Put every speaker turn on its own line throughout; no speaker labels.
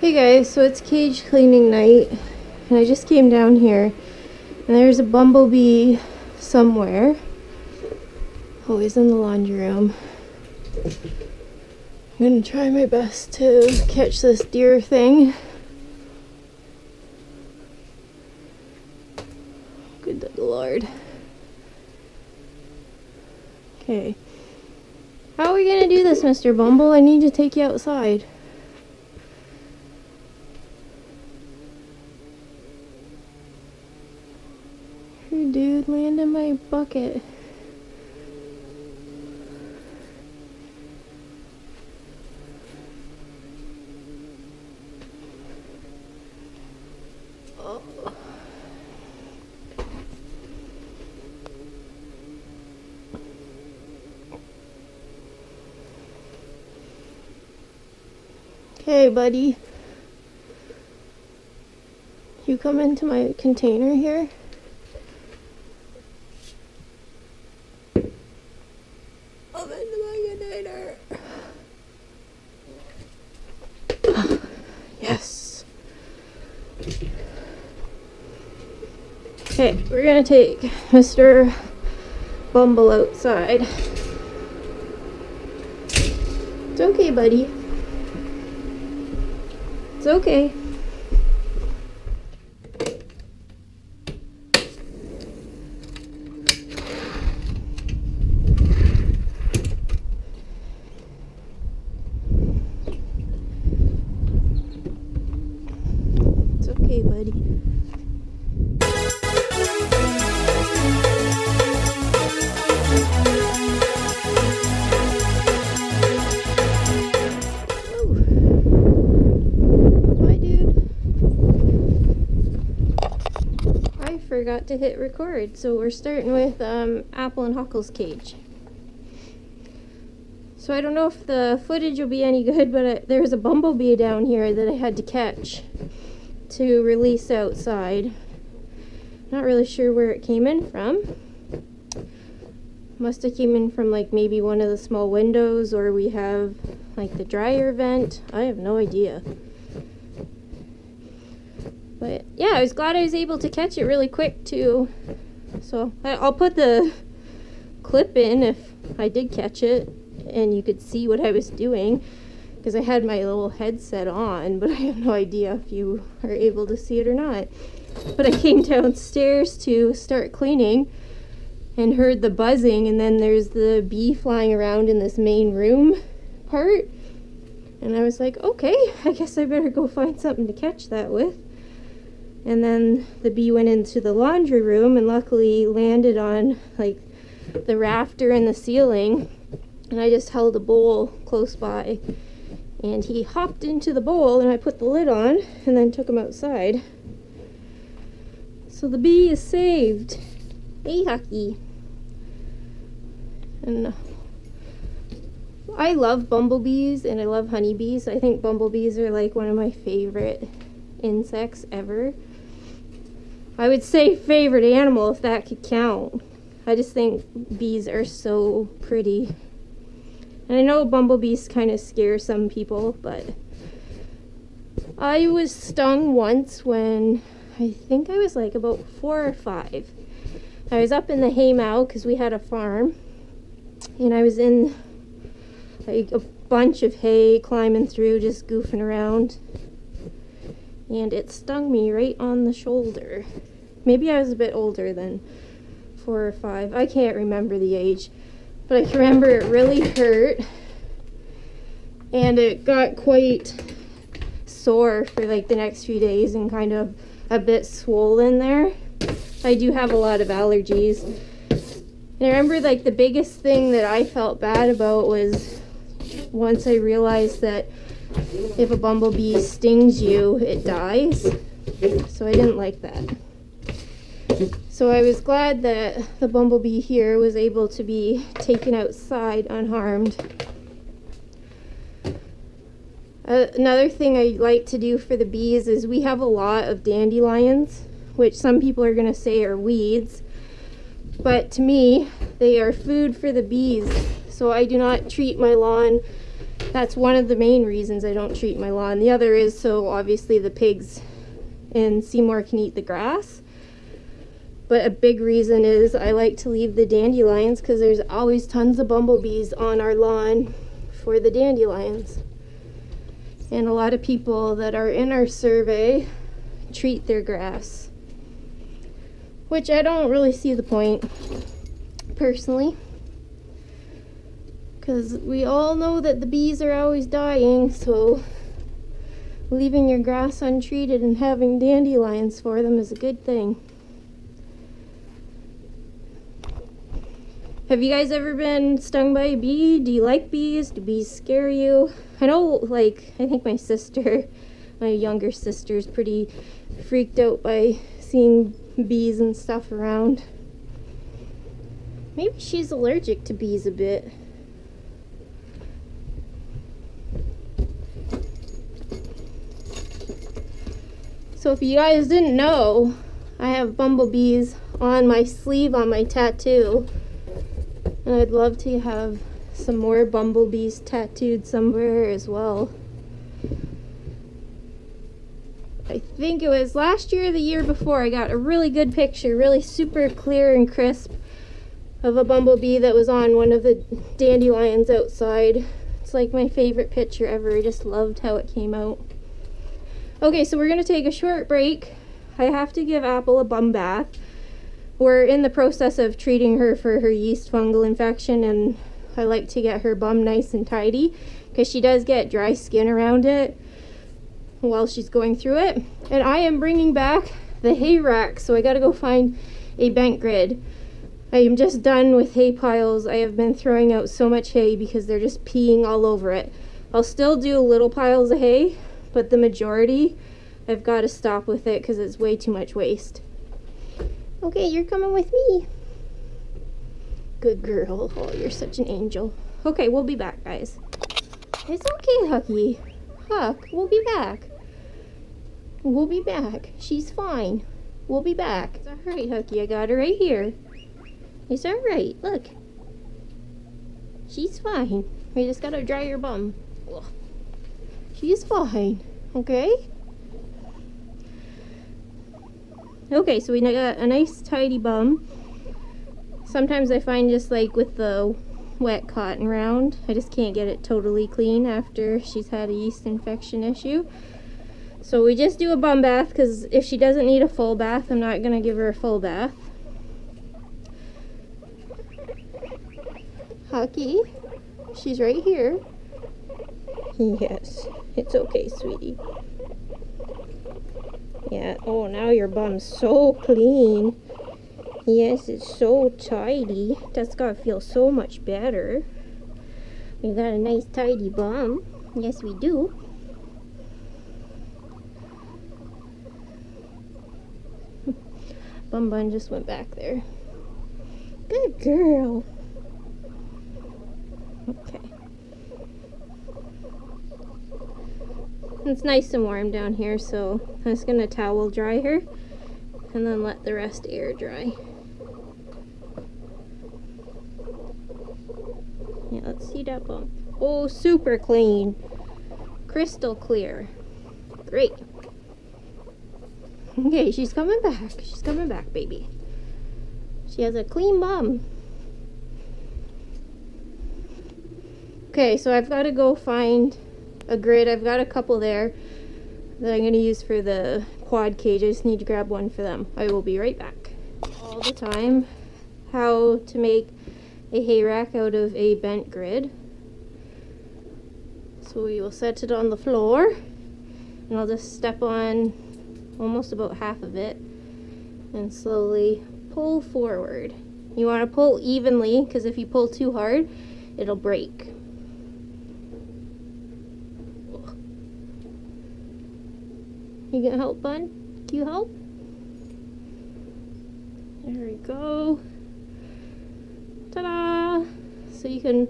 Hey guys, so it's cage cleaning night, and I just came down here, and there's a bumblebee somewhere. Oh, he's in the laundry room. I'm gonna try my best to catch this deer thing. Good Lord. Okay. How are we gonna do this, Mr. Bumble? I need to take you outside. Here, dude, land in my bucket. Oh. Okay, buddy. You come into my container here. I'm into my container. Yes. Okay, we're gonna take Mr. Bumble outside. It's okay, buddy. It's okay. It's okay, buddy. Forgot to hit record, so we're starting with Apple and Huckle's cage. So I don't know if the footage will be any good, but there's a bumblebee down here that I had to catch to release outside. Not really sure where it came in from. Must have came in from like maybe one of the small windows, or we have like the dryer vent. I have no idea. But yeah, I was glad I was able to catch it really quick too. So I'll put the clip in if I did catch it and you could see what I was doing, because I had my little headset on, but I have no idea if you are able to see it or not. But I came downstairs to start cleaning and heard the buzzing, and then there's the bee flying around in this main room part. And I was like, okay, I guess I better go find something to catch that with. And then the bee went into the laundry room and luckily landed on like the rafter in the ceiling, and I just held a bowl close by and he hopped into the bowl, and I put the lid on and then took him outside. So the bee is saved. Hey, Hucky. And I love bumblebees and I love honeybees. I think bumblebees are like one of my favorite insects ever. I would say favorite animal if that could count. I just think bees are so pretty. And I know bumblebees kind of scare some people, but I was stung once when I think I was like about 4 or 5. I was up in the haymow because we had a farm, and I was in like a bunch of hay, climbing through, just goofing around. And it stung me right on the shoulder. Maybe I was a bit older than 4 or 5. I can't remember the age. But I can remember it really hurt. And it got quite sore for like the next few days and kind of a bit swollen there. I do have a lot of allergies. And I remember like the biggest thing that I felt bad about was once I realized that if a bumblebee stings you, it dies. So I didn't like that. So I was glad that the bumblebee here was able to be taken outside unharmed. Another thing I like to do for the bees is we have a lot of dandelions, which some people are going to say are weeds. But to me, they are food for the bees. So I do not treat my lawn That's one of the main reasons I don't treat my lawn. The other is so obviously the pigs in Seymour can eat the grass. But a big reason is I like to leave the dandelions because there's always tons of bumblebees on our lawn for the dandelions. And a lot of people that are in our survey treat their grass, which I don't really see the point, personally. Because we all know that the bees are always dying, so leaving your grass untreated and having dandelions for them is a good thing. Have you guys ever been stung by a bee? Do you like bees? Do bees scare you? I know, like, I think my sister, my younger sister, is pretty freaked out by seeing bees and stuff around. Maybe she's allergic to bees a bit. So if you guys didn't know, I have bumblebees on my sleeve on my tattoo. And I'd love to have some more bumblebees tattooed somewhere as well. I think it was last year or the year before I got a really good picture, really super clear and crisp, of a bumblebee that was on one of the dandelions outside. It's like my favorite picture ever. I just loved how it came out. Okay, so we're going to take a short break. I have to give Apple a bum bath. We're in the process of treating her for her yeast fungal infection, and I like to get her bum nice and tidy because she does get dry skin around it while she's going through it. And I am bringing back the hay rack, so I got to go find a bent grid. I am just done with hay piles. I have been throwing out so much hay because they're just peeing all over it. I'll still do little piles of hay, but the majority I've got to stop with it because it's way too much waste. Okay, you're coming with me. Good girl. Oh, you're such an angel. Okay, we'll be back, guys. It's okay, Hucky. Huck, we'll be back. We'll be back. She's fine. We'll be back. It's alright, Hucky. I got her right here. It's alright. Look. She's fine. We just gotta dry her bum. Ugh. She's fine. Okay? Okay, so we got a nice tidy bum. Sometimes I find just like with the wet cotton round, I just can't get it totally clean after she's had a yeast infection issue. So we just do a bum bath because if she doesn't need a full bath, I'm not going to give her a full bath. Hucky, she's right here. Yes, it's okay, sweetie. Yeah, oh, now your bum's so clean. Yes, it's so tidy. That's gotta feel so much better. We got a nice tidy bum. Yes, we do. Bum Bun just went back there. Good girl. Okay. It's nice and warm down here, so I'm just gonna towel dry her and then let the rest air dry. Yeah, let's see that bum. Oh, super clean. Crystal clear. Great. Okay, she's coming back. She's coming back, baby. She has a clean bum. Okay, so I've got to go find a grid. I've got a couple there that I'm going to use for the quad cage. I just need to grab one for them. I will be right back. All the time, how to make a hay rack out of a bent grid. So we will set it on the floor, and I'll just step on almost about half of it and slowly pull forward. You want to pull evenly, because if you pull too hard, it'll break. You gonna help, Bun? Can you help? There we go. Ta-da! So you can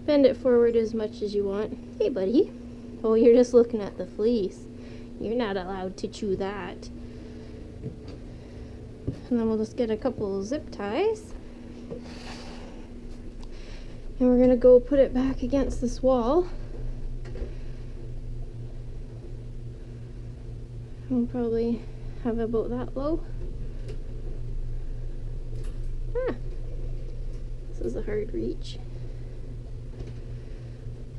bend it forward as much as you want. Hey, buddy. Oh, you're just looking at the fleece. You're not allowed to chew that. And then we'll just get a couple zip ties. And we're gonna go put it back against this wall. I'll probably have about that low. This is a hard reach.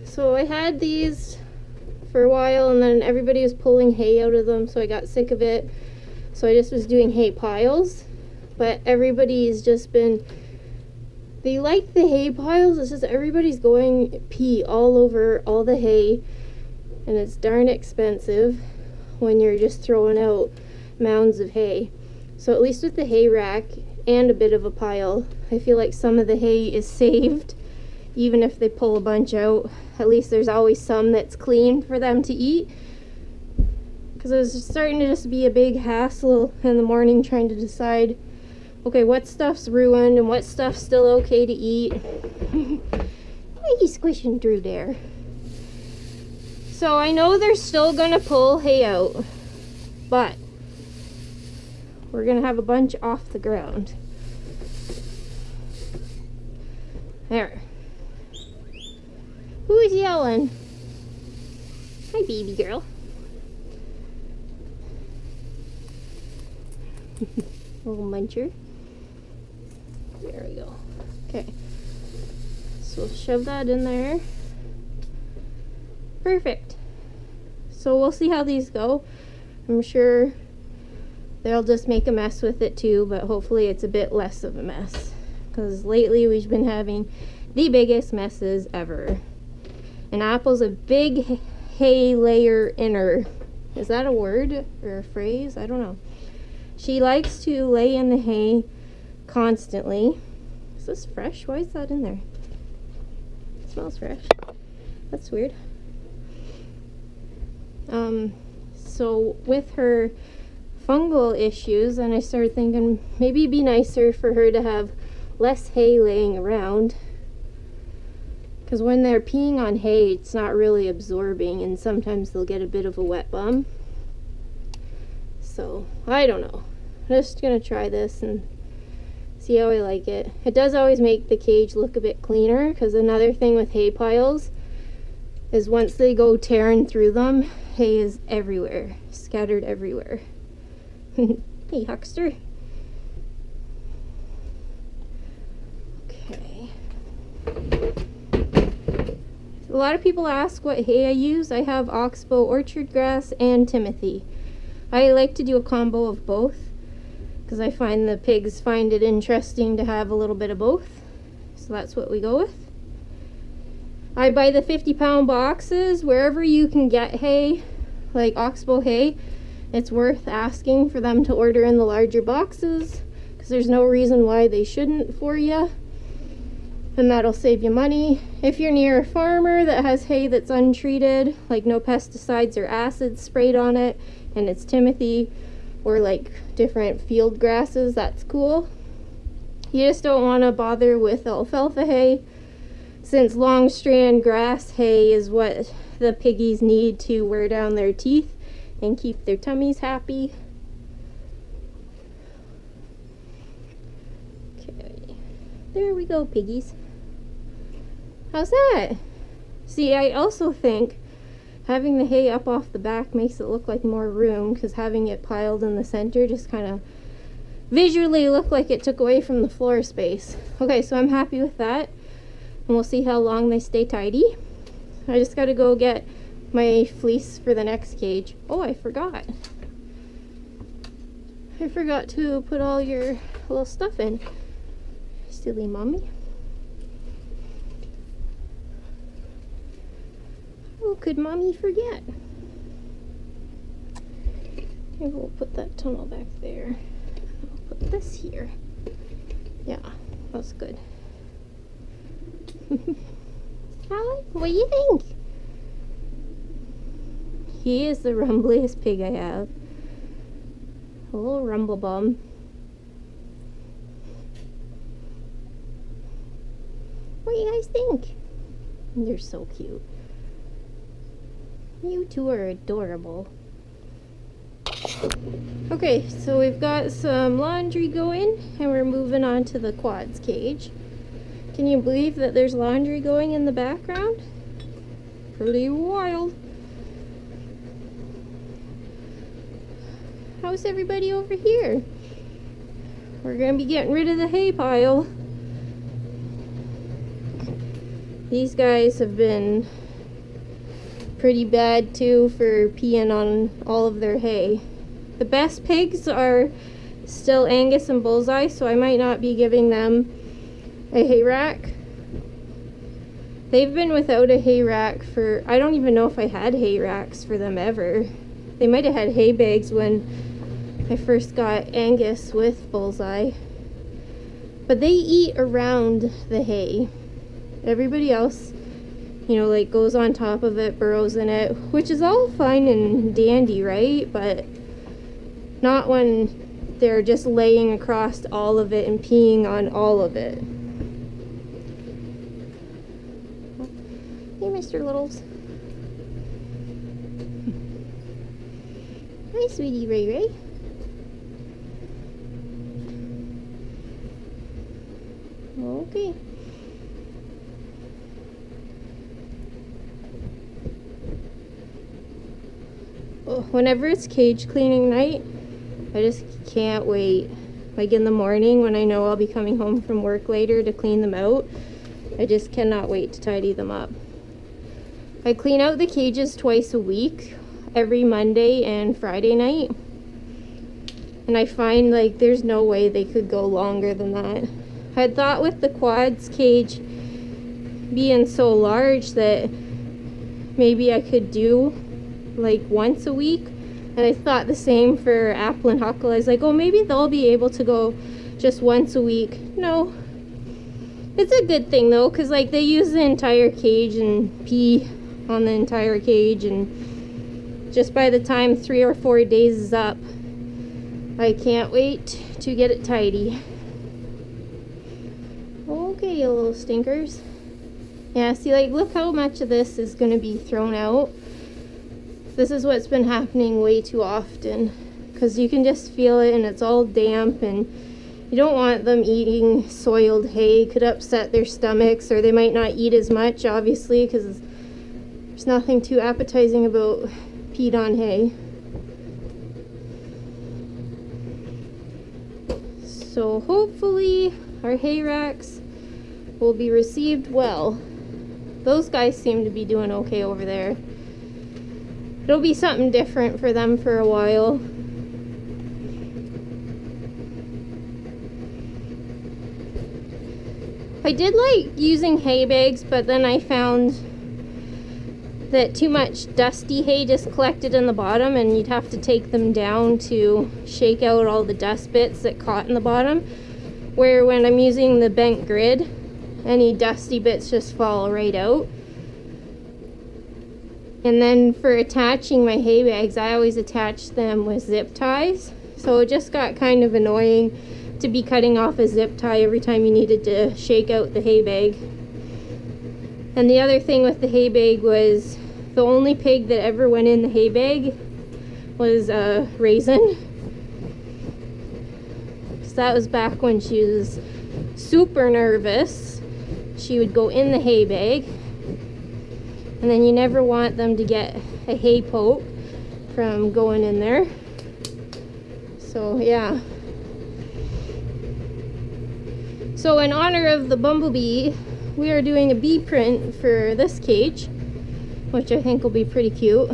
So I had these for a while, and then everybody was pulling hay out of them, so I got sick of it. So I just was doing hay piles. But everybody's just been, they like the hay piles, it's just everybody's going pee all over all the hay, and it's darn expensive when you're just throwing out mounds of hay. So at least with the hay rack and a bit of a pile, I feel like some of the hay is saved. Even if they pull a bunch out, at least there's always some that's clean for them to eat. Because it was starting to just be a big hassle in the morning trying to decide, okay, what stuff's ruined and what stuff's still okay to eat. Why are you squishing through there? So I know they're still gonna pull hay out, but we're gonna have a bunch off the ground. There. Who's yelling? Hi, baby girl. Little muncher. There we go. Okay. So we'll shove that in there. Perfect. So we'll see how these go. I'm sure they'll just make a mess with it too, but hopefully it's a bit less of a mess. Because lately we've been having the biggest messes ever. And Apple's a big hay layer inner. Is that a word or a phrase? I don't know. She likes to lay in the hay constantly. Is this fresh? Why is that in there? It smells fresh. That's weird. So with her fungal issues, and I started thinking maybe it'd be nicer for her to have less hay laying around. Because when they're peeing on hay, it's not really absorbing, and sometimes they'll get a bit of a wet bum. So, I don't know. I'm just gonna try this and see how I like it. It does always make the cage look a bit cleaner, because another thing with hay piles is once they go tearing through them, hay is everywhere, scattered everywhere. Hey, huckster. Okay. A lot of people ask what hay I use. I have oxbow, orchard grass, and timothy. I like to do a combo of both because I find the pigs find it interesting to have a little bit of both. So that's what we go with. I buy the 50-pound boxes wherever you can get hay, like oxbow hay. It's worth asking for them to order in the larger boxes because there's no reason why they shouldn't for you. And that'll save you money. If you're near a farmer that has hay that's untreated, like no pesticides or acids sprayed on it, and it's timothy or like different field grasses, that's cool. You just don't want to bother with alfalfa hay, since long strand grass hay is what the piggies need to wear down their teeth and keep their tummies happy. Okay, there we go, piggies. How's that? See, I also think having the hay up off the back makes it look like more room, because having it piled in the center just kind of visually looked like it took away from the floor space. Okay, so I'm happy with that, and we'll see how long they stay tidy. I just gotta go get my fleece for the next cage. Oh, I forgot. I forgot to put all your little stuff in. Silly mommy. Oh, could mommy forget? Maybe we'll put that tunnel back there. I'll put this here. Yeah, that's good. Alan, what do you think? He is the rumbliest pig I have. A little rumble bum. What do you guys think? You're so cute. You two are adorable. Okay, so we've got some laundry going, and we're moving on to the quads cage. Can you believe that there's laundry going in the background? Pretty wild. how's everybody over here? We're gonna be getting rid of the hay pile. These guys have been pretty bad too for peeing on all of their hay. The best pigs are still Angus and Bullseye, so I might not be giving them a hay rack. They've been without a hay rack for, I don't even know if I had hay racks for them ever. They might have had hay bags when I first got Angus with Bullseye. But they eat around the hay. Everybody else, you know, like goes on top of it, burrows in it, which is all fine and dandy, right? But not when they're just laying across all of it and peeing on all of it. Hey, Mr. Littles. Hi, sweetie Ray Ray. Okay. Oh, whenever it's cage cleaning night, I just can't wait. Like in the morning when I know I'll be coming home from work later to clean them out, I just cannot wait to tidy them up. I clean out the cages twice a week, every Monday and Friday night. And I find like there's no way they could go longer than that. I had thought with the quads cage being so large that maybe I could do like once a week. And I thought the same for Apple and Huckle. I was like, oh, maybe they'll be able to go just once a week. No. It's a good thing though, because like they use the entire cage and pee on the entire cage, and just by the time 3 or 4 days is up, I can't wait to get it tidy. Okay, you little stinkers. Yeah, see, like, look how much of this is going to be thrown out. This is what's been happening way too often, because you can just feel it and it's all damp, and you don't want them eating soiled hay. It could upset their stomachs, or they might not eat as much, obviously, because there's nothing too appetizing about peed on hay. So hopefully our hay racks will be received well. Those guys seem to be doing okay over there. It'll be something different for them for a while. I did like using hay bags, but then I found that too much dusty hay just collected in the bottom, and you'd have to take them down to shake out all the dust bits that caught in the bottom. Where when I'm using the bent grid, any dusty bits just fall right out. And then for attaching my hay bags, I always attach them with zip ties. So it just got kind of annoying to be cutting off a zip tie every time you needed to shake out the hay bag. And the other thing with the hay bag was the only pig that ever went in the hay bag was Raisin. So that was back when she was super nervous. She would go in the hay bag, and then you never want them to get a hay poke from going in there. So yeah. So in honor of the bumblebee, we are doing a bee print for this cage, which I think will be pretty cute.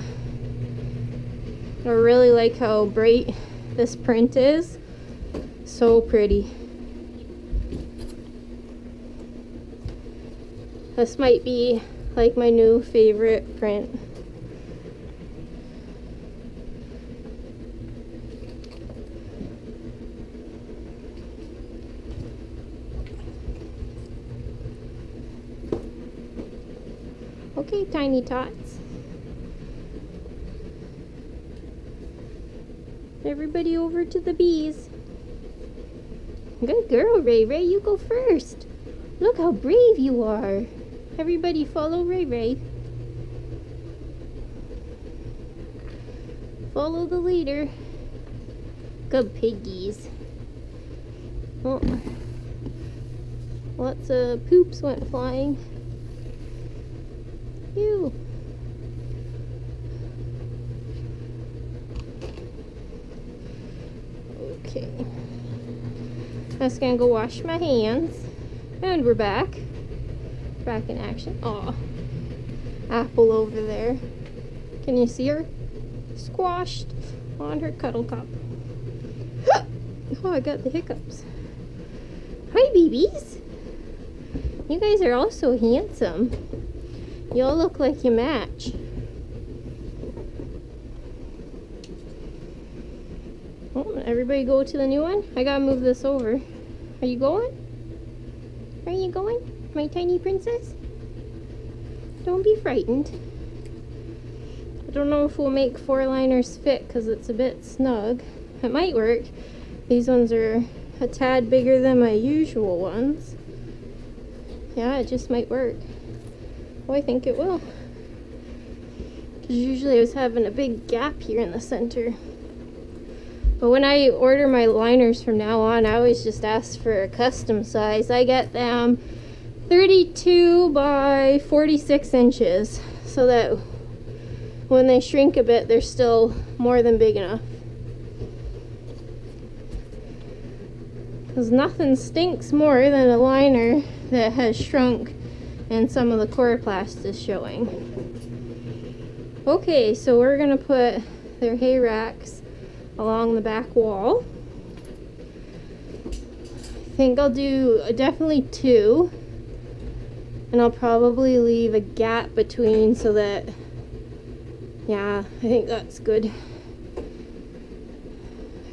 I really like how bright this print is. So pretty. This might be like my new favorite print. Okay, tiny tots. Everybody over to the bees. Good girl, Ray Ray, you go first. Look how brave you are. Everybody follow Ray Ray. Follow the leader. Good piggies. Oh, lots of poops went flying. Ew. Okay. Just gonna go wash my hands. And we're back. Back in action. Aw. Apple over there. Can you see her? Squashed on her cuddle cup. Oh, I got the hiccups. Hi, babies. You guys are all so handsome. You all look like you match. Oh, everybody go to the new one? I gotta move this over. Are you going? Are you going, my tiny princess? Don't be frightened. I don't know if we'll make 4 liners fit because it's a bit snug. It might work. These ones are a tad bigger than my usual ones. Yeah, it just might work. Oh, I think it will. Because usually I was having a big gap here in the center. But when I order my liners from now on, I always just ask for a custom size. I get them 32 by 46 inches so that when they shrink a bit, they're still more than big enough. Because nothing stinks more than a liner that has shrunk and some of the coroplast is showing. Okay, so we're going to put their hay racks along the back wall. I think I'll do definitely 2. And I'll probably leave a gap between so that, yeah, I think that's good.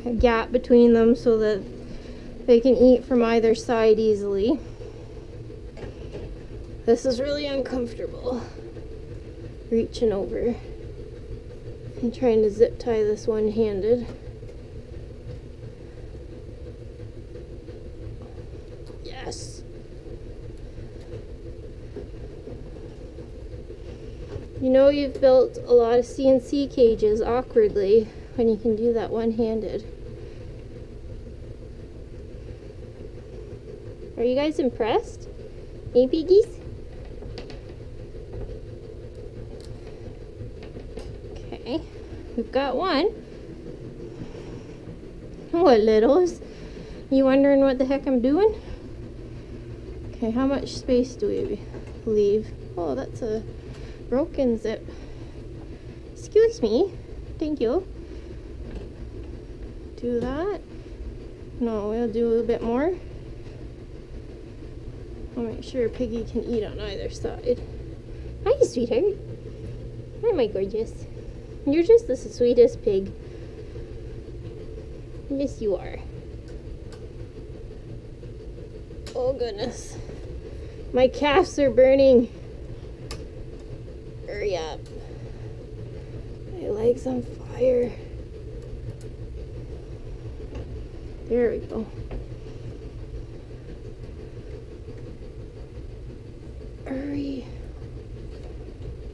A gap between them so that they can eat from either side easily. This is really uncomfortable. Reaching over and trying to zip tie this one-handed. Yes. You know you've built a lot of CNC cages awkwardly when you can do that one-handed. Are you guys impressed? Hey, piggies? Okay, we've got one. What, littles? You wondering what the heck I'm doing? Okay, how much space do we leave? Oh, that's a broken zip. Excuse me. Thank you. Do that. No, we'll do a little bit more. I'll make sure Piggy can eat on either side. Hi, sweetheart. Hi, my gorgeous. You're just the sweetest pig. Yes, you are. Oh, goodness. My calves are burning. Hurry up. My leg's on fire. There we go. Hurry.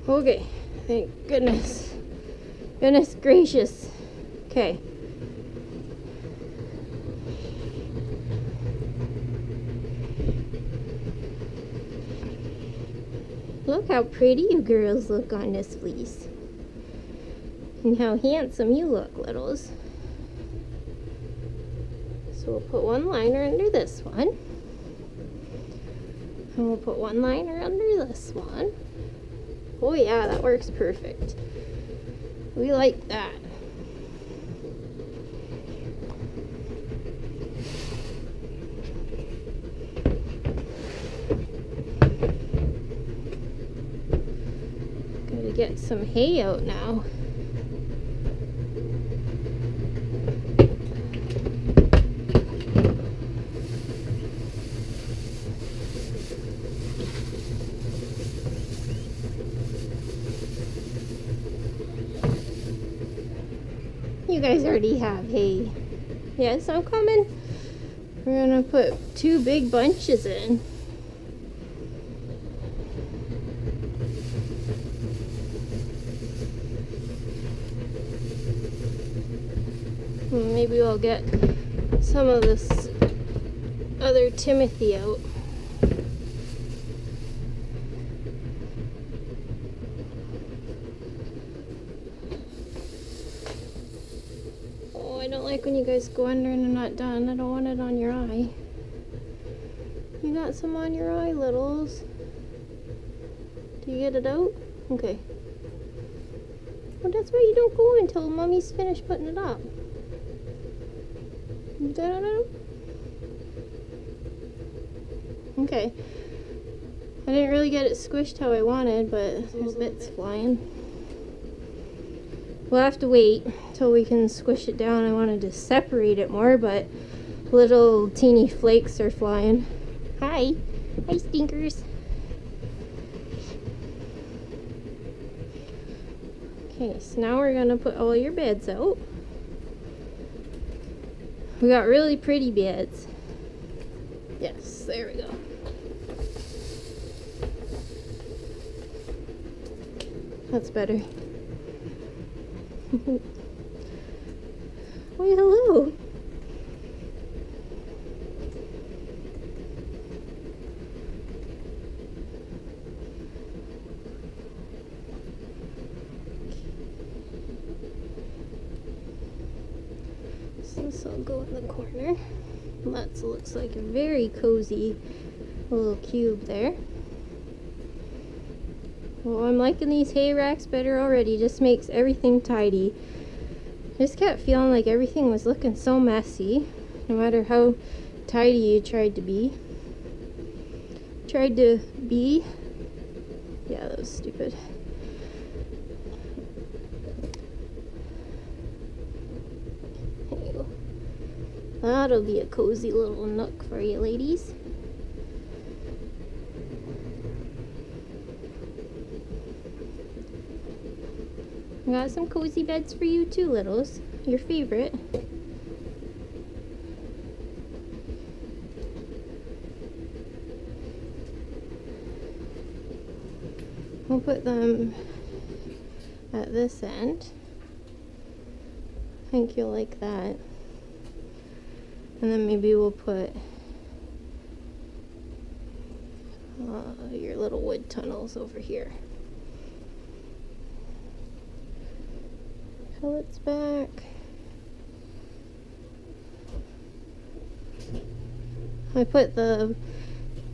Okay. Thank goodness. Goodness gracious. Okay. Look how pretty you girls look on this fleece. And how handsome you look, littles. So we'll put one liner under this one. And we'll put one liner under this one. Oh yeah, that works perfect. We like that. Gotta get some hay out now. You guys already have hay. Yes, I'm coming. We're gonna put 2 big bunches in. Maybe we'll get some of this other Timothy out. I don't like when you guys go under and I'm not done. I don't want it on your eye. You got some on your eye, littles. Do you get it out? Okay. Well, that's why you don't go until Mommy's finished putting it up. You got it out? Okay. I didn't really get it squished how I wanted, but there's bits flying. We'll have to wait till we can squish it down. I wanted to separate it more, but little teeny flakes are flying. Hi. Hi, stinkers. Okay, so now we're gonna put all your beds out. We got really pretty beds. Yes, there we go. That's better. Why, hello. So this will go in the corner. That looks like a very cozy little cube there. Well, I'm liking these hay racks better already. Just makes everything tidy. I just kept feeling like everything was looking so messy, no matter how tidy you tried to be. Yeah, that was stupid. There you go. That'll be a cozy little nook for you ladies. I got some cozy beds for you too, littles. Your favorite. We'll put them at this end. I think you'll like that. And then maybe we'll put your little wood tunnels over here. Pellets back. I put the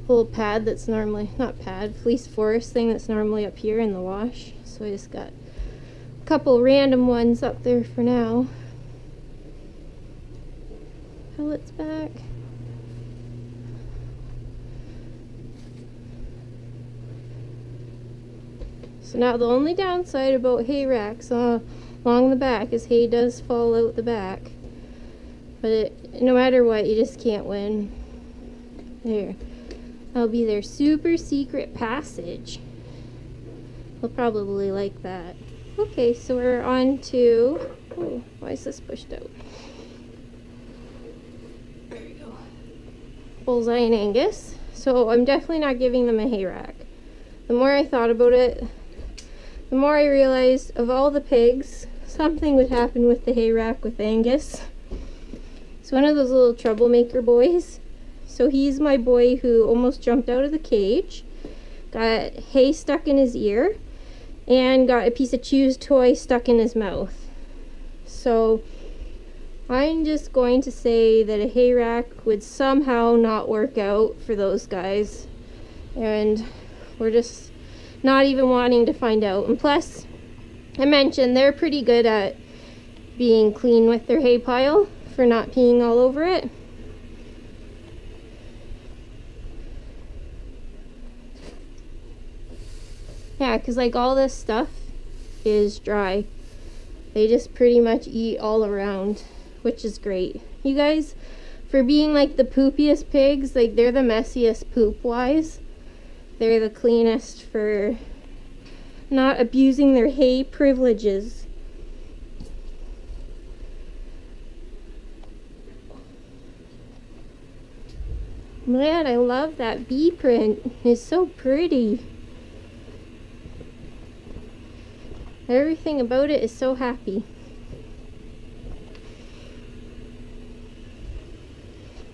little pad that's normally, not pad, fleece forest thing that's normally up here in the wash. So I just got a couple random ones up there for now. Pellets back. So now the only downside about hay racks along the back is hay does fall out the back. But no matter what, you just can't win. There. That'll be their super secret passage. They'll probably like that. Okay, so we're on to... Oh, why is this pushed out? There we go. Bullseye and Angus. So I'm definitely not giving them a hay rack. The more I thought about it, the more I realized of all the pigs, something would happen with the hay rack with Angus. He's one of those little troublemaker boys. So he's my boy who almost jumped out of the cage, got hay stuck in his ear, and got a piece of Chew's toy stuck in his mouth. So I'm just going to say that a hay rack would somehow not work out for those guys. And we're just not even wanting to find out. And plus, I mentioned they're pretty good at being clean with their hay pile for not peeing all over it. Yeah, because like all this stuff is dry. They just pretty much eat all around, which is great. You guys, for being like the poopiest pigs, like they're the messiest poop-wise. They're the cleanest for not abusing their hay privileges. Man, I love that bee print. It's so pretty. Everything about it is so happy.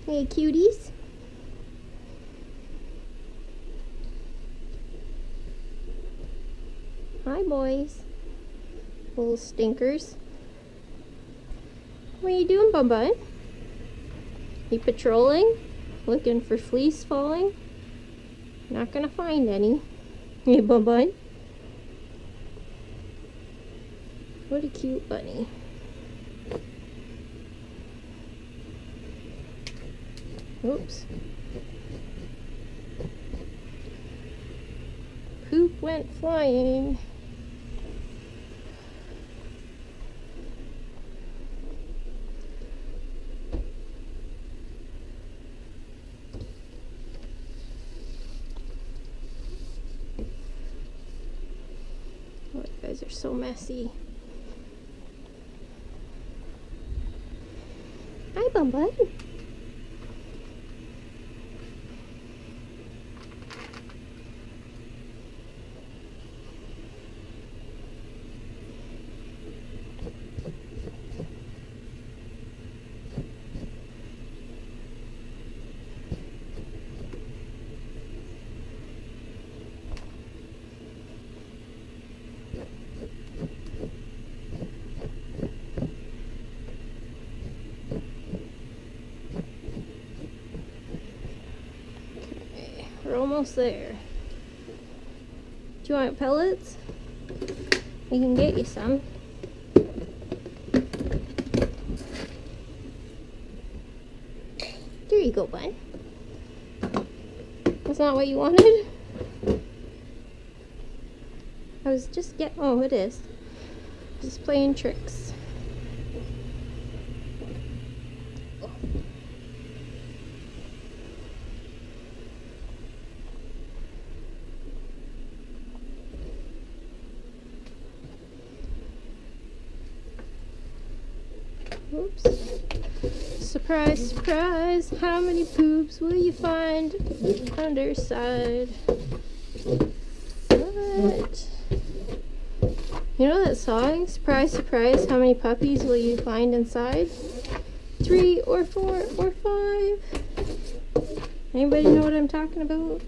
Hey, cuties. Hi, boys. Little stinkers. What are you doing, Bun Bun? You patrolling? Looking for fleece falling? Not gonna find any. Hey, Bun Bun. What a cute bunny. Oops. Poop went flying. Oh, you guys are so messy. Hi, Bun Bun. We're almost there. Do you want pellets? We can get you some. There you go, bud. That's not what you wanted? I was just oh, it is. Just playing tricks. Oops. Surprise, surprise. How many poops will you find underside? What? You know that song? Surprise, surprise. How many puppies will you find inside? 3 or 4 or 5? Anybody know what I'm talking about?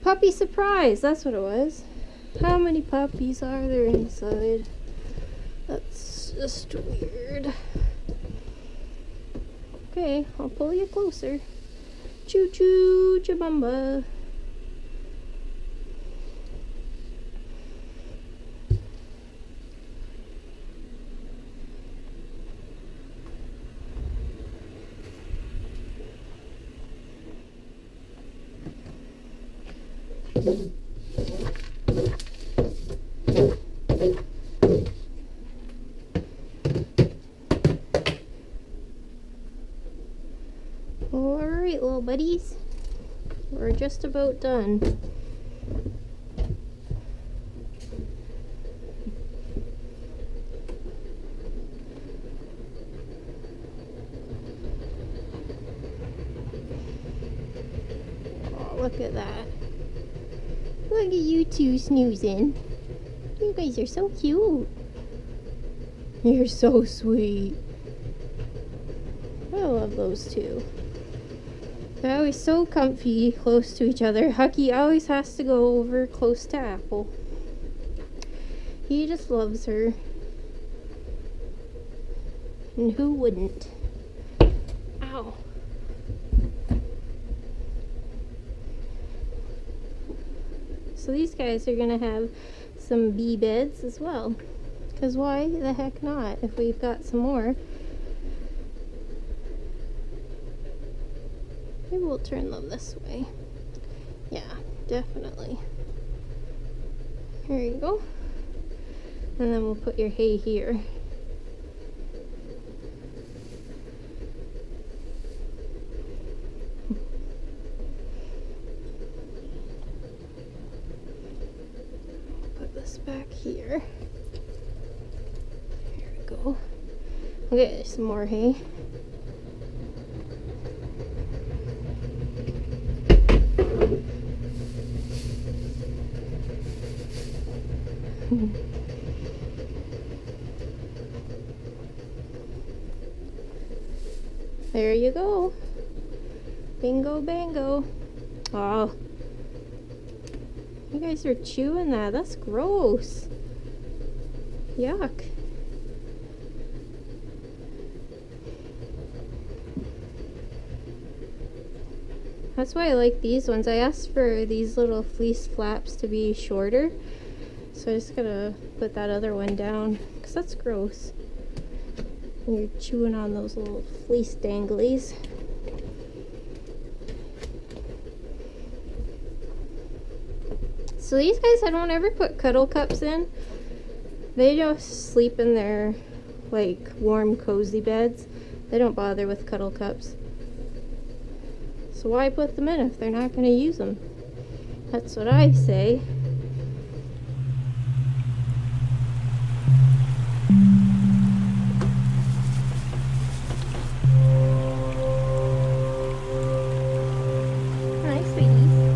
Puppy surprise. That's what it was. How many puppies are there inside? That's just weird. Okay, I'll pull you closer. Choo choo, chabumba. Alright, little buddies. We're just about done. Oh, look at that. Look at you two snoozing. You guys are so cute. You're so sweet. I love those two. They're always so comfy close to each other. Hucky always has to go over close to Apple. He just loves her. And who wouldn't? Ow. So these guys are gonna have some bee beds as well. Because why the heck not if we've got some more? Maybe we'll turn them this way. Yeah, definitely. Here you go. And then we'll put your hay here. Put this back here. Here we go. Okay, there's some more hay. There you go. Bingo bango. Oh. You guys are chewing that. That's gross. Yuck. That's why I like these ones. I asked for these little fleece flaps to be shorter, so I just gotta put that other one down because that's gross. And you're chewing on those little fleece danglies. So these guys, I don't ever put cuddle cups in. They just sleep in their like warm cozy beds. They don't bother with cuddle cups. So why put them in if they're not going to use them? That's what I say. Hi, sweeties.